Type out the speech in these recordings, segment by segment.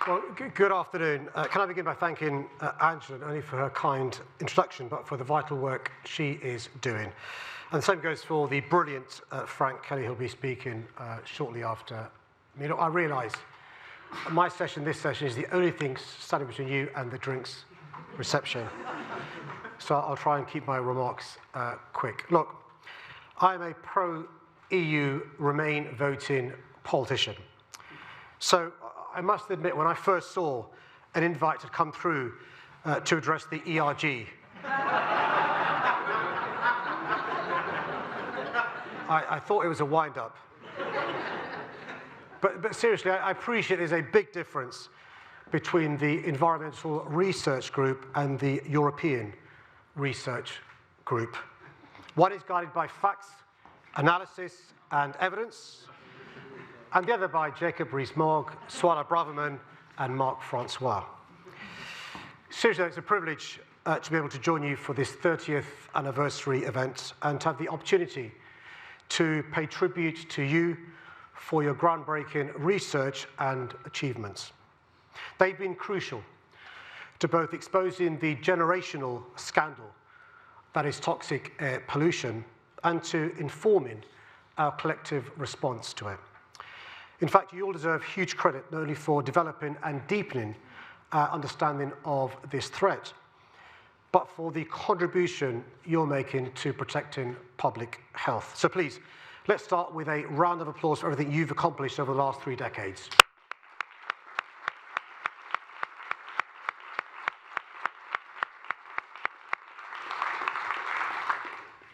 Well, good afternoon. Can I begin by thanking Angela, not only for her kind introduction, but for the vital work she is doing. And the same goes for the brilliant Frank Kelly, who'll be speaking shortly after me. Look, I realise my session, this session, is the only thing standing between you and the drinks reception. So I'll try and keep my remarks quick. Look, I'm a pro-EU Remain voting politician. So I must admit, when I first saw an invite to come through to address the ERG, I thought it was a wind-up. But seriously, I appreciate there's a big difference between the Environmental Research Group and the European Research Group. One is guided by facts, analysis, and evidence, and the other by Jacob Rees-Mogg, Suella Braverman, and Marc Francois. Seriously, it's a privilege to be able to join you for this 30th anniversary event and to have the opportunity to pay tribute to you for your groundbreaking research and achievements. They've been crucial to both exposing the generational scandal that is toxic air pollution and to informing our collective response to it. In fact, you all deserve huge credit not only for developing and deepening our understanding of this threat, but for the contribution you're making to protecting public health. So please, let's start with a round of applause for everything you've accomplished over the last 3 decades.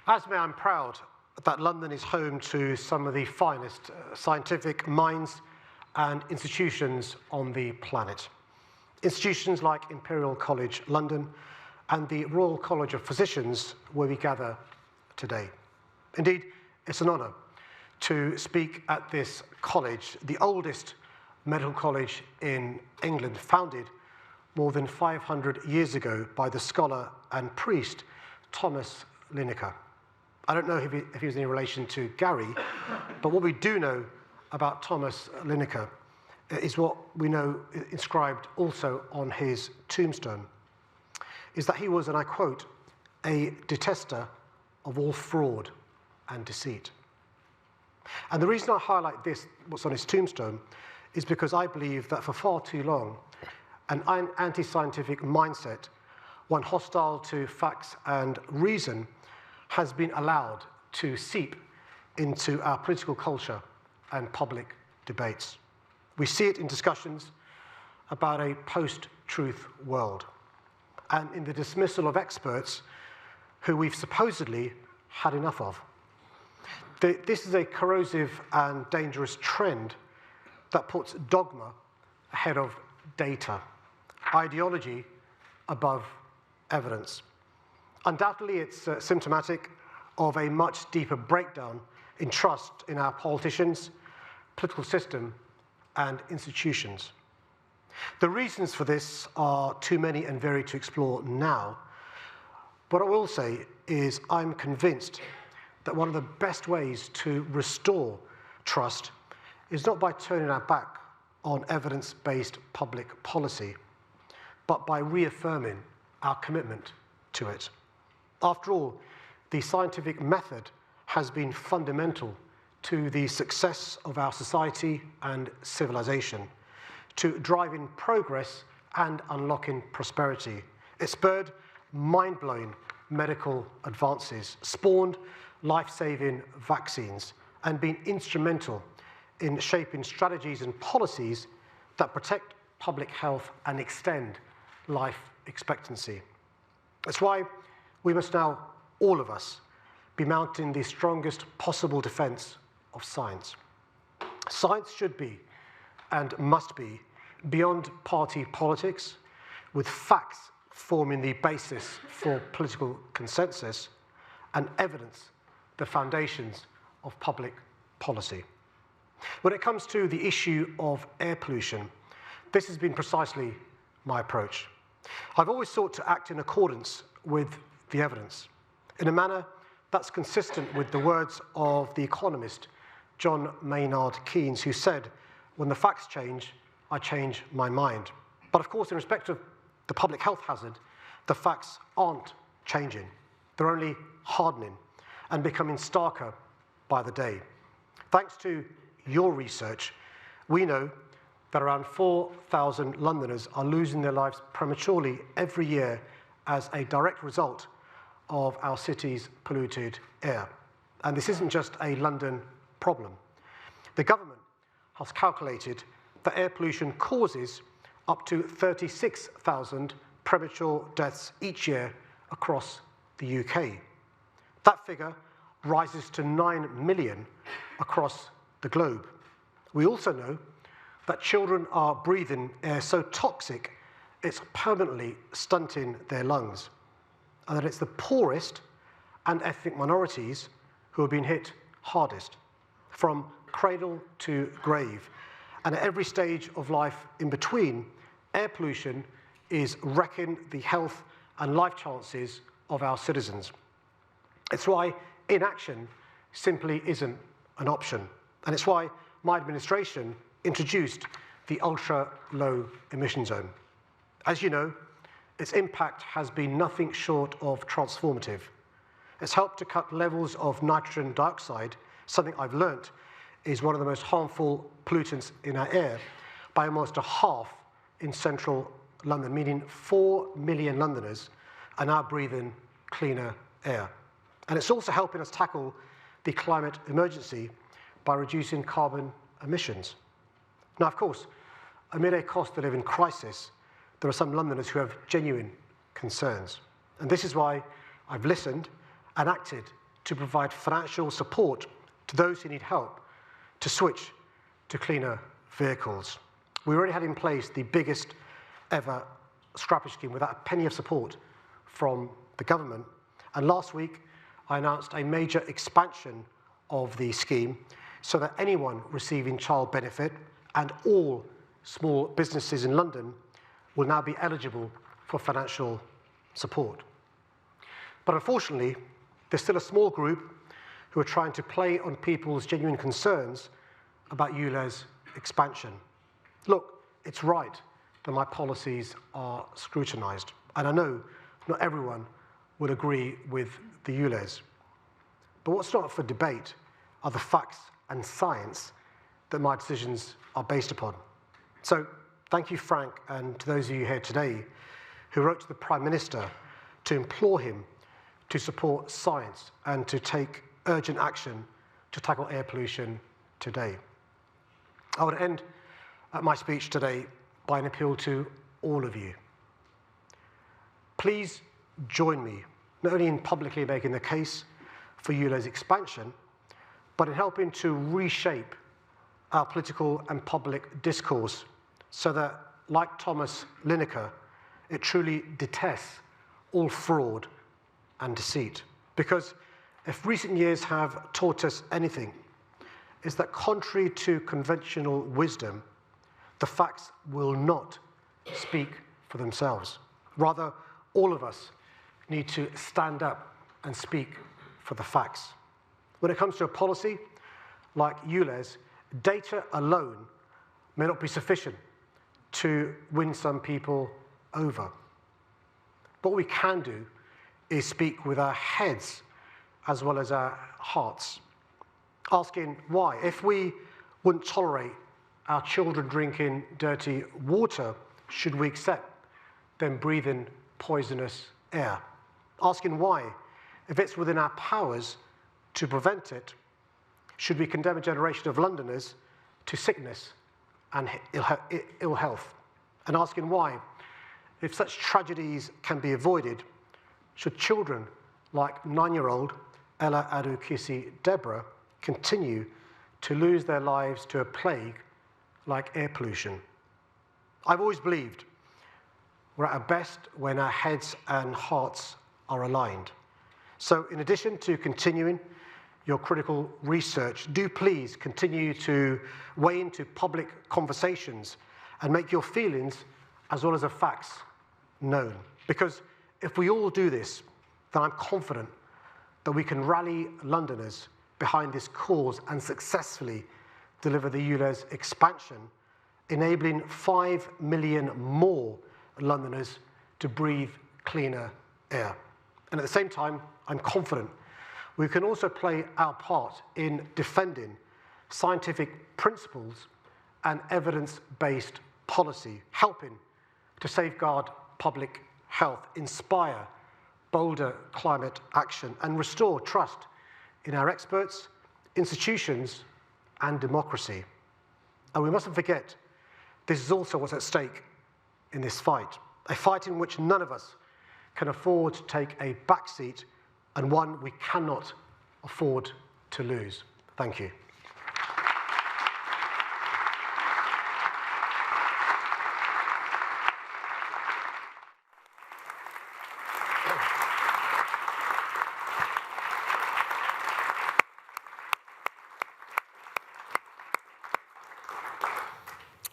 As me, I'm proud that London is home to some of the finest scientific minds and institutions on the planet. Institutions like Imperial College London and the Royal College of Physicians, where we gather today. Indeed, it's an honour to speak at this college, the oldest medical college in England, founded more than 500 years ago by the scholar and priest Thomas Lineker. I don't know if he was in relation to Gary, but what we do know about Thomas Lineker is what we know inscribed also on his tombstone, is that he was, and I quote, a detester of all fraud and deceit. And the reason I highlight this, what's on his tombstone, is because I believe that for far too long, an anti-scientific mindset, one hostile to facts and reason, has been allowed to seep into our political culture and public debates. We see it in discussions about a post-truth world and in the dismissal of experts who we've supposedly had enough of. This is a corrosive and dangerous trend that puts dogma ahead of data, ideology above evidence. Undoubtedly, it's symptomatic of a much deeper breakdown in trust in our politicians, political system, and institutions. The reasons for this are too many and varied to explore now. What I will say is I'm convinced that one of the best ways to restore trust is not by turning our back on evidence-based public policy, but by reaffirming our commitment to it. After all, the scientific method has been fundamental to the success of our society and civilization, to driving progress and unlocking prosperity. It spurred mind-blowing medical advances, spawned life-saving vaccines, and been instrumental in shaping strategies and policies that protect public health and extend life expectancy. That's why we must now, all of us, be mounting the strongest possible defense of science. Science should be, and must be, beyond party politics, with facts forming the basis for political consensus, and evidence the foundations of public policy. When it comes to the issue of air pollution, this has been precisely my approach. I've always sought to act in accordance with the evidence, in a manner that's consistent with the words of the economist John Maynard Keynes, who said, "When the facts change, I change my mind. But of course, in respect of the public health hazard, the facts aren't changing. They're only hardening and becoming starker by the day. Thanks to your research, we know that around 4,000 Londoners are losing their lives prematurely every year as a direct result of our city's polluted air. And this isn't just a London problem. The government has calculated that air pollution causes up to 36,000 premature deaths each year across the UK. That figure rises to 9 million across the globe. We also know that children are breathing air so toxic it's permanently stunting their lungs, and that it's the poorest and ethnic minorities who have been hit hardest, from cradle to grave. And at every stage of life in between, air pollution is wrecking the health and life chances of our citizens. It's why inaction simply isn't an option. And it's why my administration introduced the ultra-low emission zone. As you know, its impact has been nothing short of transformative. It's helped to cut levels of nitrogen dioxide, something I've learnt is one of the most harmful pollutants in our air, by almost a half in central London, meaning 4 million Londoners are now breathing cleaner air. And it's also helping us tackle the climate emergency by reducing carbon emissions. Now, of course, amid a cost of living crisis, there are some Londoners who have genuine concerns. And this is why I've listened and acted to provide financial support to those who need help to switch to cleaner vehicles. We already had in place the biggest ever scrappage scheme without a penny of support from the government. And last week, I announced a major expansion of the scheme so that anyone receiving child benefit and all small businesses in London will now be eligible for financial support. But unfortunately, there's still a small group who are trying to play on people's genuine concerns about ULEZ expansion. Look, it's right that my policies are scrutinised, and I know not everyone would agree with the ULEZ. But what's not up for debate are the facts and science that my decisions are based upon. So thank you, Frank, and to those of you here today who wrote to the Prime Minister to implore him to support science and to take urgent action to tackle air pollution today. I would end my speech today by an appeal to all of you. Please join me, not only in publicly making the case for ULEZ expansion, but in helping to reshape our political and public discourse so that, like Thomas Lineker, it truly detests all fraud and deceit. Because if recent years have taught us anything, it's that contrary to conventional wisdom, the facts will not speak for themselves. Rather, all of us need to stand up and speak for the facts. When it comes to a policy like ULEZ, data alone may not be sufficient to win some people over. What we can do is speak with our heads as well as our hearts, asking why. If we wouldn't tolerate our children drinking dirty water, should we accept them breathing poisonous air? Asking why, if it's within our powers to prevent it, should we condemn a generation of Londoners to sickness and ill health? And asking why, if such tragedies can be avoided, should children like 9-year-old Ella Adukisi Deborah continue to lose their lives to a plague like air pollution? I've always believed we're at our best when our heads and hearts are aligned. So in addition to continuing your critical research, do please continue to weigh into public conversations and make your feelings as well as the facts known. Because if we all do this, then I'm confident that we can rally Londoners behind this cause and successfully deliver the ULEZ expansion enabling 5 million more Londoners to breathe cleaner air. And at the same time, I'm confident we can also play our part in defending scientific principles and evidence-based policy, helping to safeguard public health, inspire bolder climate action, and restore trust in our experts, institutions, and democracy. And we mustn't forget, this is also what's at stake in this fight, a fight in which none of us can afford to take a backseat, and one we cannot afford to lose. Thank you.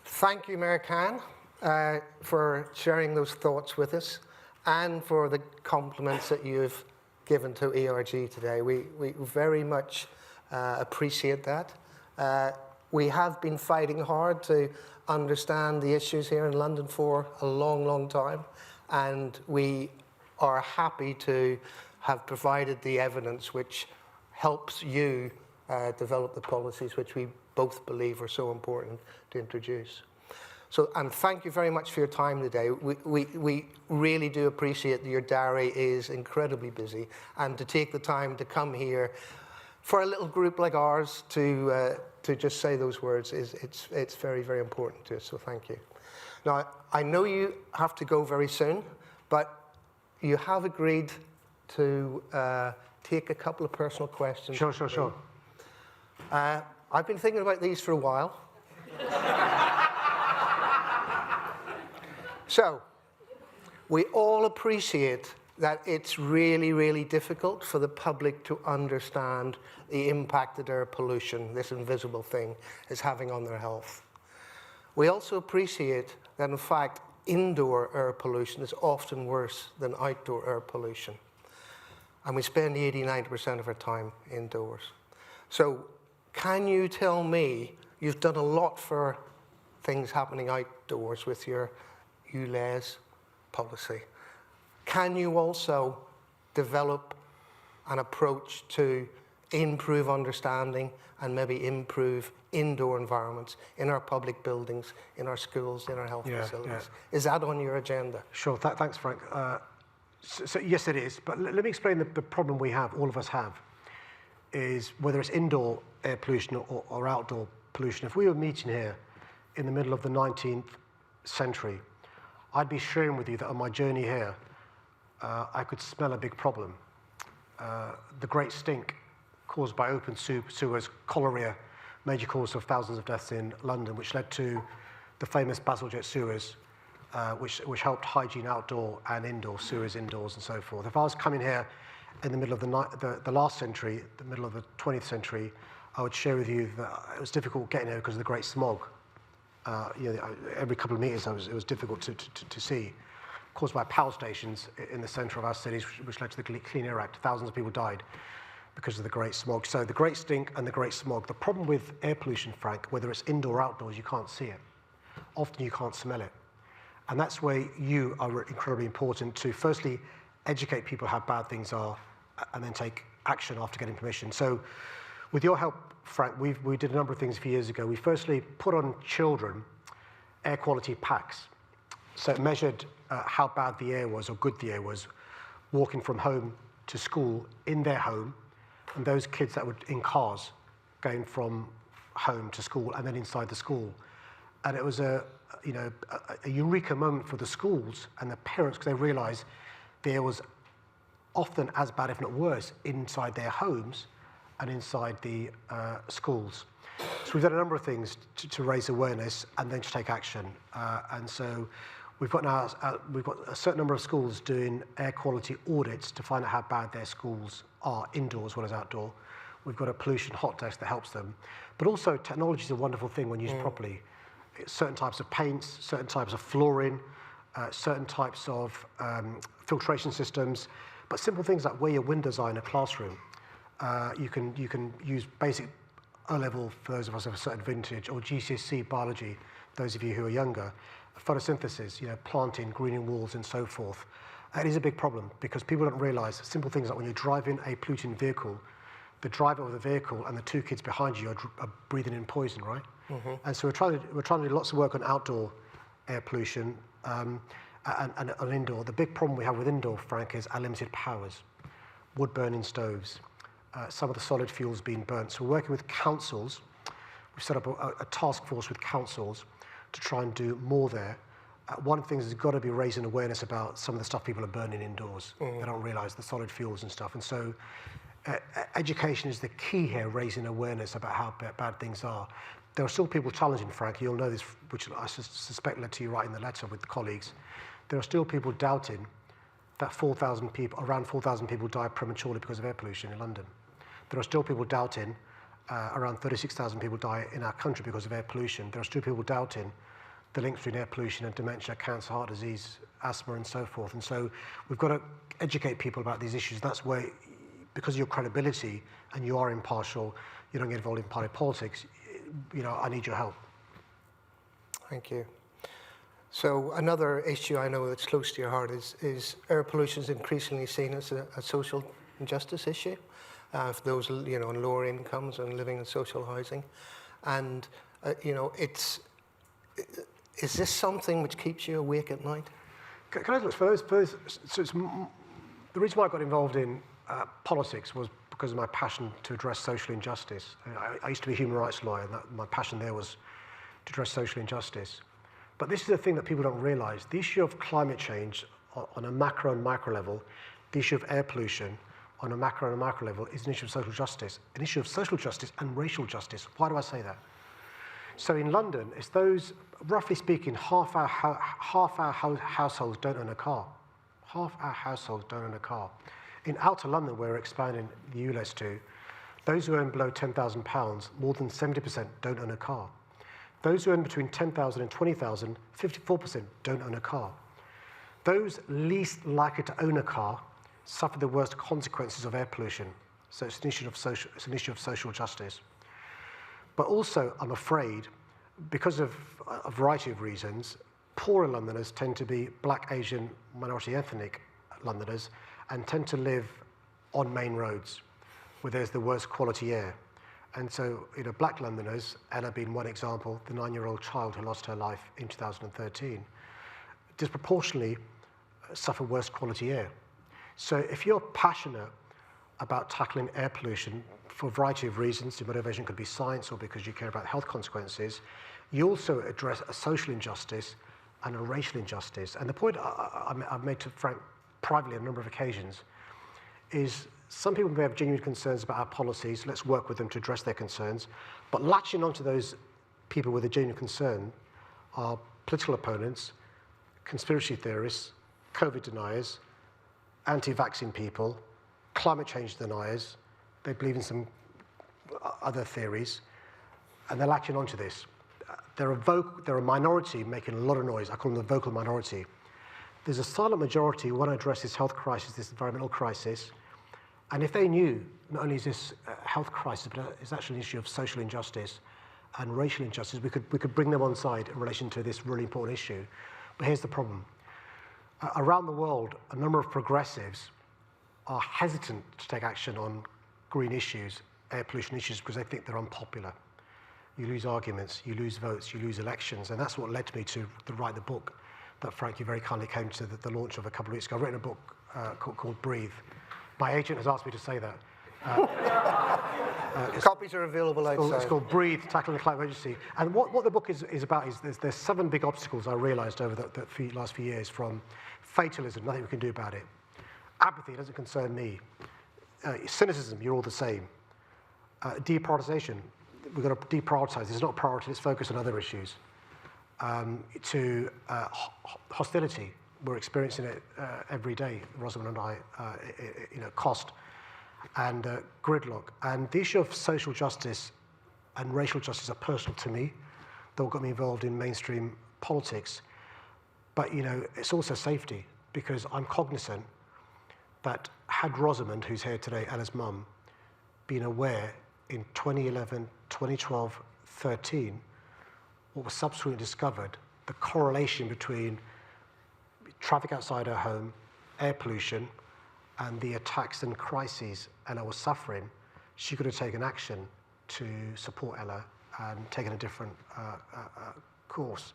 Thank you, Mayor Khan, for sharing those thoughts with us and for the compliments that you've given to ERG today. We very much appreciate that. We have been fighting hard to understand the issues here in London for a long, long time, and we are happy to have provided the evidence which helps you develop the policies which we both believe are so important to introduce. So, and thank you very much for your time today. We really do appreciate that your diary is incredibly busy, and to take the time to come here for a little group like ours to just say those words it's very, very important to us. So thank you. Now, I know you have to go very soon, but you have agreed to take a couple of personal questions. Sure. I've been thinking about these for a while. So, we all appreciate that it's really, really difficult for the public to understand the impact that air pollution, this invisible thing, is having on their health. We also appreciate that, in fact, indoor air pollution is often worse than outdoor air pollution. And we spend 80–90% of our time indoors. So, can you tell me, you've done a lot for things happening outdoors with your ULEZ policy. Can you also develop an approach to improve understanding and maybe improve indoor environments in our public buildings, in our schools, in our health facilities? Yeah. Is that on your agenda? Sure, thanks, Frank. So yes, it is, but let me explain the problem we have, all of us have, is whether it's indoor air pollution or outdoor pollution. If we were meeting here in the middle of the 19th century, I'd be sharing with you that on my journey here, I could smell a big problem. The great stink caused by open sewers, cholera, major cause of thousands of deaths in London, which led to the famous Bazalgette sewers, which helped hygiene outdoor and indoor sewers indoors and so forth. If I was coming here in the middle of the last century, the middle of the 20th century, I would share with you that it was difficult getting here because of the great smog. Every couple of meters it was difficult to see, caused by power stations in the centre of our cities, which led to the Clean Air Act. Thousands of people died because of the great smog. So the great stink and the great smog. The problem with air pollution, Frank, whether it's indoor or outdoors, you can't see it. Often you can't smell it. And that's where you are incredibly important to firstly educate people how bad things are and then take action after getting permission. So with your help, Frank, we did a number of things a few years ago. We firstly put on children air quality packs. So it measured how bad the air was or good the air was walking from home to school in their home, and those kids that were in cars going from home to school and then inside the school. And it was a eureka moment for the schools and the parents, because they realized the air was often as bad, if not worse, inside their homes and inside the schools. So we've done a number of things to raise awareness and then to take action. And so we've got a certain number of schools doing air quality audits to find out how bad their schools are, indoors as well as outdoor. We've got a pollution hot desk that helps them. But also technology is a wonderful thing when used properly. Certain types of paints, certain types of flooring, certain types of filtration systems, but simple things like where your windows are in a classroom. You can use basic O-level, for those of us of a certain vintage, or GCSE biology those of you who are younger, photosynthesis, planting, greening walls and so forth. It is a big problem because people don't realize simple things like when you're driving a polluting vehicle, the driver of the vehicle and the two kids behind you are breathing in poison, right? Mm-hmm. And so we're trying to do lots of work on outdoor air pollution and on indoor. The big problem we have with indoor, Frank, is our limited powers. Wood burning stoves, some of the solid fuels being burnt. So we're working with councils. We've set up a task force with councils to try and do more there. One of the things has got to be raising awareness about some of the stuff people are burning indoors. Mm. They don't realise the solid fuels and stuff. And so education is the key here, raising awareness about how bad things are. There are still people challenging, Frank, you'll know this, which I suspect led to you writing the letter with the colleagues. There are still people doubting that around 4,000 people die prematurely because of air pollution in London. There are still people doubting around 36,000 people die in our country because of air pollution. There are still people doubting the links between air pollution and dementia, cancer, heart disease, asthma, and so forth. And so we've got to educate people about these issues. That's where, because of your credibility and you are impartial, you don't get involved in party politics, I need your help. Thank you. So another issue I know that's close to your heart is air pollution is increasingly seen as a social injustice issue for those on lower incomes and living in social housing. And, is this something which keeps you awake at night? Can I look for those so the reason why I got involved in politics was because of my passion to address social injustice. I used to be a human rights lawyer, and my passion there was to address social injustice. But this is the thing that people don't realise. The issue of climate change on a macro and micro level, the issue of air pollution on a macro and micro level is an issue of social justice and racial justice. Why do I say that? So in London, it's those, roughly speaking, half our households don't own a car. Half our households don't own a car. In outer London, where we're expanding the ULEZ to, those who earn below £10,000, more than 70% don't own a car. Those who earn between 10,000 and 20,000, 54% don't own a car. Those least likely to own a car suffer the worst consequences of air pollution. So it's an issue of social justice. But also, I'm afraid, because of a variety of reasons, poorer Londoners tend to be black, Asian, minority ethnic Londoners and tend to live on main roads where there's the worst quality air. And so, black Londoners, Ella being one example, the 9-year-old child who lost her life in 2013, disproportionately suffer worse quality air. So if you're passionate about tackling air pollution for a variety of reasons, your motivation could be science or because you care about health consequences, you also address a social injustice and a racial injustice. And the point I've made to Frank privately on a number of occasions is some people may have genuine concerns about our policies. Let's work with them to address their concerns. But latching onto those people with a genuine concern are political opponents, conspiracy theorists, COVID deniers, anti-vaccine people, climate change deniers. They believe in some other theories, and they're latching onto this. They're a minority making a lot of noise. I call them the vocal minority. There's a silent majority who want to address this health crisis, this environmental crisis. And if they knew, not only is this a health crisis, but it's actually an issue of social injustice and racial injustice, we could bring them on side in relation to this really important issue. But here's the problem. Around the world, a number of progressives are hesitant to take action on green issues, air pollution issues, because they think they're unpopular. You lose arguments, you lose votes, you lose elections, and that's what led me to write the book that Frank, you very kindly came to the launch of a couple of weeks ago. I've written a book called Breathe. My agent has asked me to say that. Copies are available outside. It's called Breathe, Tackling the Climate Emergency. And what the book is about is there's 7 big obstacles I realised over the last few years, from fatalism, nothing we can do about it. Apathy, it doesn't concern me. Cynicism, you're all the same. Deprioritisation, we've got to deprioritise. It's not a priority, let's focus on other issues. Hostility, we're experiencing it every day, Rosamund and I, cost and gridlock. And the issue of social justice and racial justice are personal to me. They'll got me involved in mainstream politics. But, it's also safety, because I'm cognizant that had Rosamund, who's here today, Ella's mum, been aware in 2011, 2012, 13, what was subsequently discovered, the correlation between traffic outside her home, air pollution, and the attacks and crises Ella was suffering, she could have taken action to support Ella and taken a different course.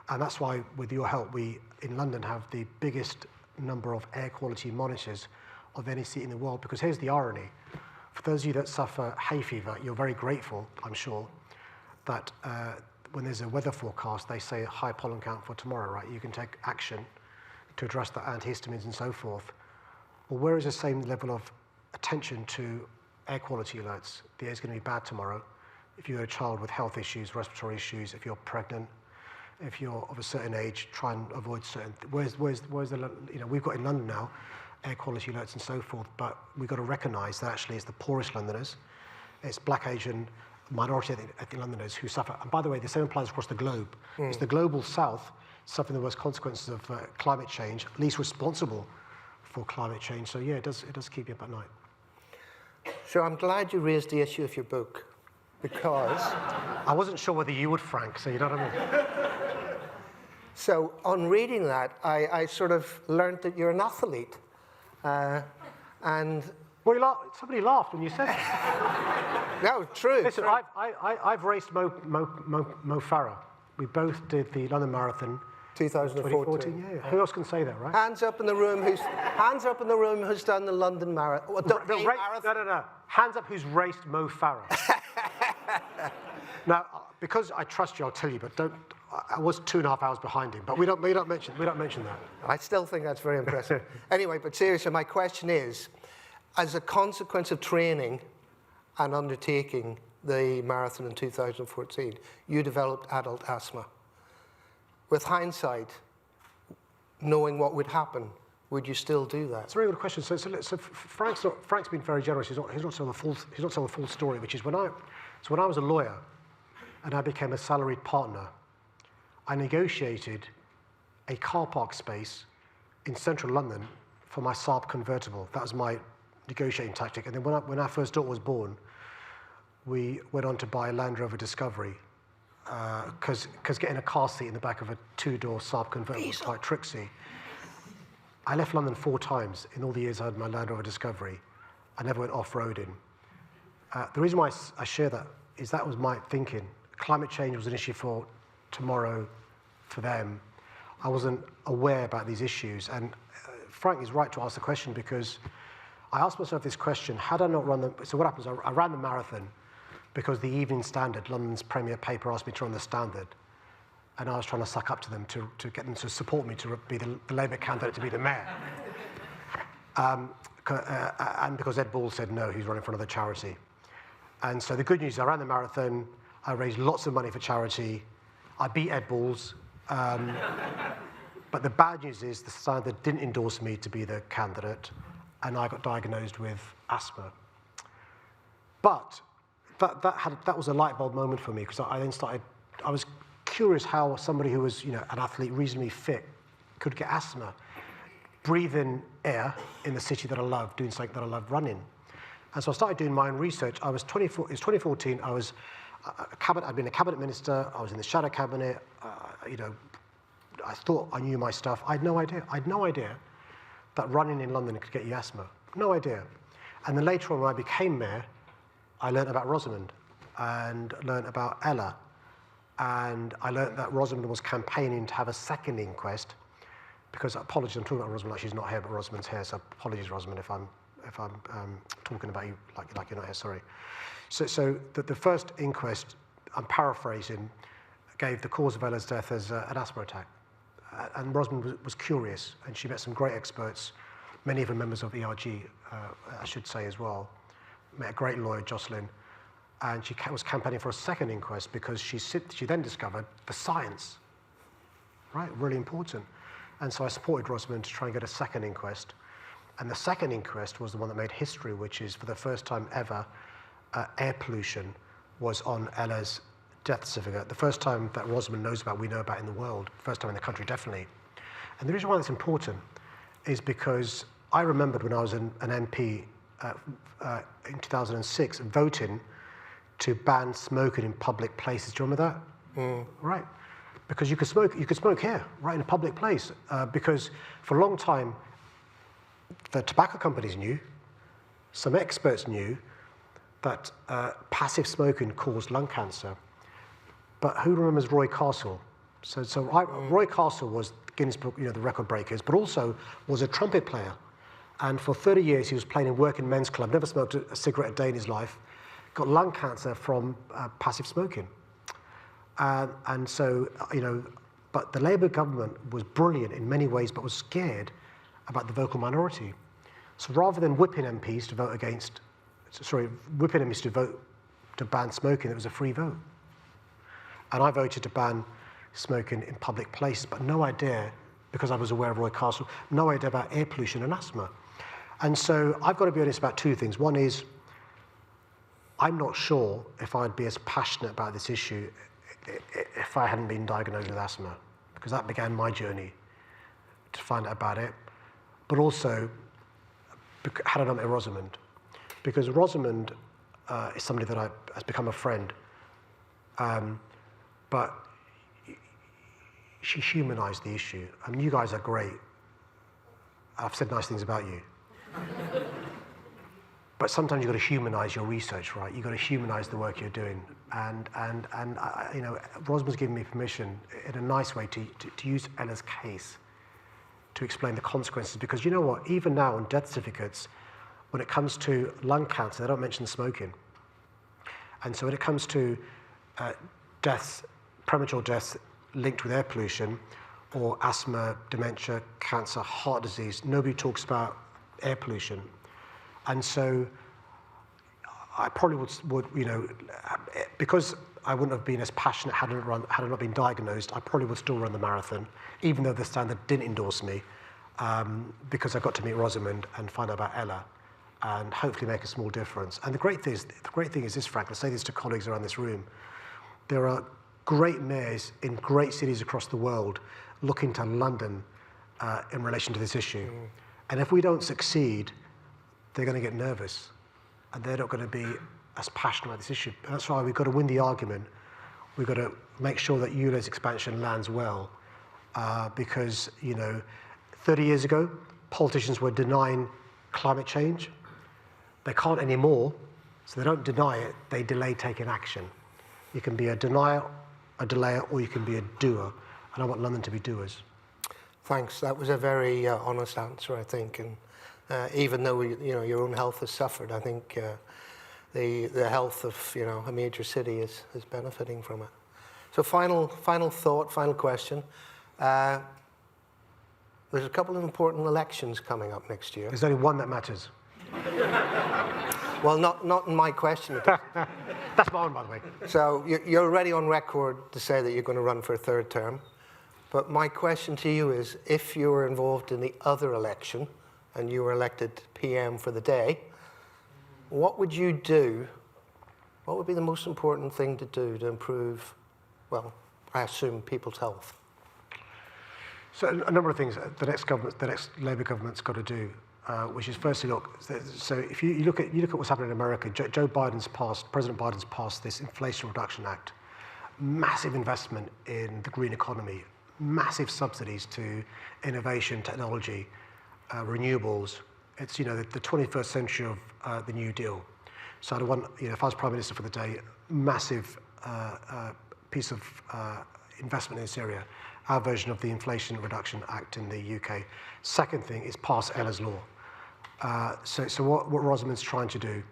And that's why, with your help, we in London have the biggest number of air quality monitors of any city in the world. Because here's the irony. For those of you that suffer hay fever, you're very grateful, I'm sure, that when there's a weather forecast, they say high pollen count for tomorrow, right? You can take action to address the antihistamines and so forth. Well, where is the same level of attention to air quality alerts? The air's going to be bad tomorrow. If you're a child with health issues, respiratory issues, if you're pregnant, if you're of a certain age, try and avoid certain. Where's the, you know, we've got in London now air quality alerts and so forth, but we've got to recognise that actually it's the poorest Londoners, it's Black, Asian, minority ethnic Londoners who suffer. And by the way, the same applies across the globe. It's the global south suffering the worst consequences of climate change, least responsible for climate change. So yeah, it does keep you up at night. So I'm glad you raised the issue of your book, because I wasn't sure whether you would, Frank, so you know what I mean. So on reading that, I sort of learned that you're an athlete. And Well, somebody laughed when you said that. no, true. Listen, true. I've raced Mo Farah. We both did the London Marathon 2014. Yeah. Who else can say that, right? Hands up in the room who's done the London Marathon. No. Hands up who's raced Mo Farah. Now, because I trust you, I'll tell you, but don't. I was 2.5 hours behind him, but we don't mention that. I still think that's very impressive. Anyway, but seriously, my question is, as a consequence of training and undertaking the marathon in 2014, you developed adult asthma. With hindsight, knowing what would happen, would you still do that? It's a very good question. So Frank's been very generous. He's not telling the full story, which is when I was a lawyer and I became a salaried partner, I negotiated a car park space in central London for my Saab convertible. That was my negotiating tactic. And then when our first daughter was born, we went on to buy a Land Rover Discovery, because getting a car seat in the back of a 2-door Saab convertible was quite tricksy. I left London 4 times in all the years I had my Land Rover Discovery. I never went off-roading. The reason why I share that is that was my thinking. Climate change was an issue for tomorrow for them. I wasn't aware about these issues. And Frank is right to ask the question, because I asked myself this question: had I not run the... So what happens, I ran the marathon because the Evening Standard, London's premier paper, asked me to run the Standard. And I was trying to suck up to them to get them to support me to be the Labour candidate to be the mayor. And because Ed Ball said no, he's running for another charity. And so the good news is I ran the marathon, I raised lots of money for charity, I beat Ed Balls. But the bad news is the Standard didn't endorse me to be the candidate, and I got diagnosed with asthma. But that was a light bulb moment for me, because I was curious how somebody who was, an athlete, reasonably fit, could get asthma, breathing air in the city that I love, doing something that I love, running. And so I started doing my own research. It was 2014. I'd been a cabinet minister. I was in the shadow cabinet. I thought I knew my stuff. I had no idea that running in London could get you asthma. No idea. And then later on, when I became mayor, I learned about Rosamond and learned about Ella. And I learned that Rosamond was campaigning to have a second inquest, because, apologies, I'm talking about Rosamond like she's not here, but Rosamond's here, so apologies, Rosamond, if I'm talking about you like you're not here, sorry. So the first inquest, I'm paraphrasing, gave the cause of Ella's death as an asthma attack. And Rosamond was curious, and she met some great experts, many of them members of ERG, I should say as well. Met a great lawyer, Jocelyn, and she was campaigning for a second inquest because she then discovered the science, right? Really important. And so I supported Rosamond to try and get a second inquest. And the second inquest was the one that made history, which is, for the first time ever, air pollution was on Ella's death certificate. The first time that Rosamond knows about, we know about in the world. First time in the country, definitely. And the reason why that's important is because I remembered when I was an MP in 2006 voting to ban smoking in public places. Do you remember that? right? Because you could smoke here, right in a public place. Because for a long time, the tobacco companies knew, some experts knew, that passive smoking caused lung cancer. But who remembers Roy Castle? Roy Castle was Guinness Book, the record breakers, but also was a trumpet player. And for 30 years, he was playing in working men's club, never smoked a cigarette a day in his life, got lung cancer from passive smoking. And so, but the Labour government was brilliant in many ways, but was scared about the vocal minority. So rather than whipping MPs to vote to ban smoking, it was a free vote. And I voted to ban smoking in public places, but no idea, because I was aware of Roy Castle, no idea about air pollution and asthma. And so I've got to be honest about two things. One is, I'm not sure if I'd be as passionate about this issue if I hadn't been diagnosed with asthma, because that began my journey to find out about it. But also, had I not met Rosamond, because Rosamond is somebody that has become a friend, but she humanized the issue. I mean, you guys are great. I've said nice things about you. But sometimes you've got to humanize your research, right? You've got to humanize the work you're doing. And Rosamond's given me permission in a nice way to use Ella's case to explain the consequences. Because you know what? Even now on death certificates, when it comes to lung cancer, they don't mention smoking. And so when it comes to deaths, premature deaths linked with air pollution, or asthma, dementia, cancer, heart disease, nobody talks about air pollution. And so I probably would because I wouldn't have been as passionate had I not been diagnosed, I probably would still run the marathon, even though the standard didn't endorse me, because I got to meet Rosamond and find out about Ella, and hopefully make a small difference. And the great thing is this, Frank, I'll say this to colleagues around this room, there are great mayors in great cities across the world looking to London in relation to this issue. And if we don't succeed, they're going to get nervous, and they're not going to be as passionate about this issue. And that's why we've got to win the argument. We've got to make sure that ULEZ expansion lands well, because 30 years ago, politicians were denying climate change. They can't anymore, so they don't deny it, they delay taking action. You can be a denier, a delayer, or you can be a doer, and I want London to be doers. Thanks. That was a very honest answer, I think. And even though your own health has suffered, I think the health of a major city is benefiting from it. So final thought, final question. There's a couple of important elections coming up next year. There's only one that matters. Well, not in my question. That's mine, by the way. So you're already on record to say that you're going to run for a third term. But my question to you is, if you were involved in the other election and you were elected PM for the day, what would you do? What would be the most important thing to do to improve, well, I assume, people's health? So a number of things the next Labour government's got to do, which is firstly, look. So if you look at what's happening in America, President Biden's passed this Inflation Reduction Act, massive investment in the green economy, massive subsidies to innovation, technology, renewables. It's the 21st century of the New Deal. So I'd want, if I was Prime Minister for the day, massive piece of investment in this area. Our version of the Inflation Reduction Act in the UK. Second thing is pass Ella's law. So what Rosamond's trying to do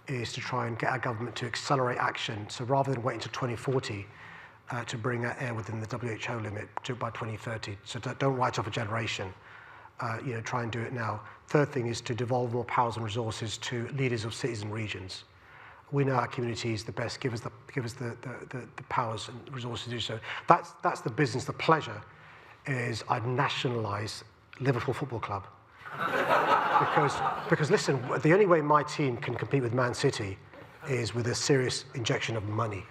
is to try and get our government to accelerate action. So rather than wait until 2040 to bring our air within the WHO limit by 2030. So don't write off a generation. Try and do it now. Third thing is to devolve more powers and resources to leaders of cities and regions. We know our community is the best. Give us the powers and resources to do so. That's the business. The pleasure is I'd nationalise Liverpool Football Club because listen, the only way my team can compete with Man City is with a serious injection of money.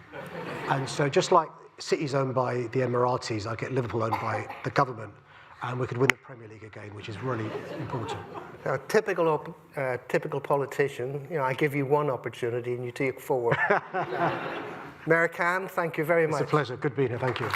And so just like City's owned by the Emiratis, I get Liverpool owned by the government, and we could win the Premier League again, which is really important. A typical politician, I give you one opportunity and you take four. Mayor Khan, thank you very much. It's a pleasure. Good being here. Thank you.